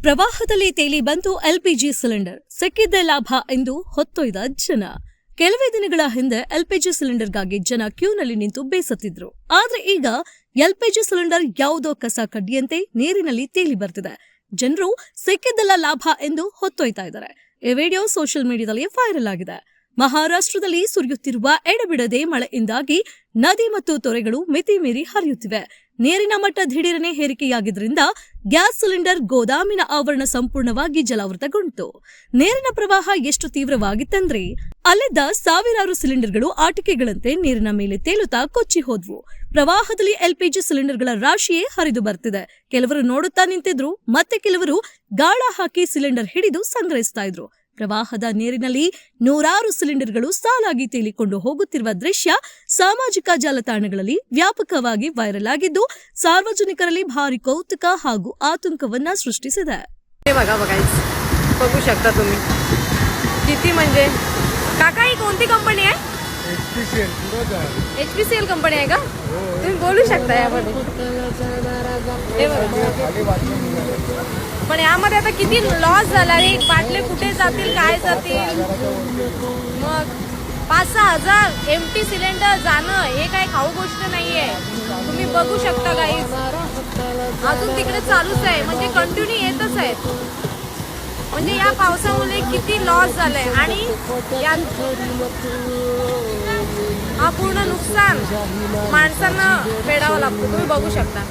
ಪ್ರವಾಹದಲ್ಲಿ ತೇಲಿ ಬಂತು ಎಲ್ಪಿಜಿ ಸಿಲಿಂಡರ್, ಸಿಕ್ಕಿದ್ದೇ ಲಾಭ ಎಂದು ಹೊತ್ತೊಯ್ದ ಜನ. ಕೆಲವೇ ದಿನಗಳ ಹಿಂದೆ ಎಲ್ಪಿಜಿ ಸಿಲಿಂಡರ್ಗಾಗಿ ಜನ ಕ್ಯೂನಲ್ಲಿ ನಿಂತು ಬೇಸತ್ತಿದ್ರು. ಆದ್ರೆ ಈಗ ಎಲ್ಪಿಜಿ ಸಿಲಿಂಡರ್ ಯಾವುದೋ ಕಸ ಕಡ್ಡಿಯಂತೆ ನೀರಿನಲ್ಲಿ ತೇಲಿ ಬರ್ತಿದೆ. ಜನರು ಸಿಕ್ಕಿದ್ದೆಲ್ಲ ಲಾಭ ಎಂದು ಹೊತ್ತೊಯ್ತಾ ಇದ್ದಾರೆ. ಈ ವಿಡಿಯೋ ಸೋಷಿಯಲ್ ಮೀಡಿಯಾದಲ್ಲಿ ವೈರಲ್ ಆಗಿದೆ. ಮಹಾರಾಷ್ಟ್ರದಲ್ಲಿ ಸುರಿಯುತ್ತಿರುವ ಎಡಬಿಡದೆ ಮಳೆಯಿಂದಾಗಿ ನದಿ ಮತ್ತು ತೊರೆಗಳು ಮಿತಿ ಮೀರಿ ಹರಿಯುತ್ತಿವೆ. ನೀರಿನ ಮಟ್ಟ ದಿಢೀರನೆ ಏರಿಕೆಯಾಗಿದ್ದರಿಂದ ಗ್ಯಾಸ್ ಸಿಲಿಂಡರ್ ಗೋದಾಮಿನ ಆವರಣ ಸಂಪೂರ್ಣವಾಗಿ ಜಲಾವೃತಗೊಂಡಿತು. ನೀರಿನ ಪ್ರವಾಹ ಎಷ್ಟು ತೀವ್ರವಾಗಿತ್ತಂದ್ರೆ ಅಲ್ಲಿದ್ದ ಸಾವಿರಾರು ಸಿಲಿಂಡರ್ಗಳು ಆಟಿಕೆಗಳಂತೆ ನೀರಿನ ಮೇಲೆ ತೇಲುತ್ತಾ ಕೊಚ್ಚಿ ಹೋದ್ವು. ಪ್ರವಾಹದಲ್ಲಿ ಎಲ್ಪಿಜಿ ಸಿಲಿಂಡರ್ಗಳ ರಾಶಿಯೇ ಹರಿದು ಬರ್ತಿದೆ. ಕೆಲವರು ನೋಡುತ್ತಾ ನಿಂತಿದ್ರು, ಮತ್ತೆ ಕೆಲವರು ಗಾಳ ಹಾಕಿ ಸಿಲಿಂಡರ್ ಹಿಡಿದು ಸಂಗ್ರಹಿಸ್ತಾ ಇದ್ರು. ಪ್ರವಾಹದ ನೀರಿನಲ್ಲಿ ನೂರಾರು ಸಿಲಿಂಡರ್ಗಳು ಸಾಲಾಗಿ ತೇಲಿಕೊಂಡು ಹೋಗುತ್ತಿರುವ ದೃಶ್ಯ ಸಾಮಾಜಿಕ ಜಾಲತಾಣಗಳಲ್ಲಿ ವ್ಯಾಪಕವಾಗಿ ವೈರಲ್ ಆಗಿದ್ದು, ಸಾರ್ವಜನಿಕರಲ್ಲಿ ಭಾರಿ ಕೌತುಕ ಹಾಗೂ ಆತಂಕವನ್ನ ಸೃಷ್ಟಿಸಿದೆ. बघू शकता तुम्ही किती म्हणजे काका ही कोणती कंपनी आहे? HPCL कंपनी आहे का? तुम्ही बोलू शकता यामध्ये. पण यामध्ये आता किती लॉस झाला रे. बाटले कुठे जातील, काय जातील. मग 5-6 हजार एमटी सिलेंडर जाणं हे काय खाऊ गोष्ट नाहीये. तुम्ही बघू शकता गाईज, अजून तिकडे चालूच आहे, म्हणजे कंटिन्यू येतच आहे. म्हणजे या पावसामुळे किती लॉस झालंय आणि हा पूर्ण नुकसान माणसांना फेडावं लागतं. तुम्ही बघू शकता.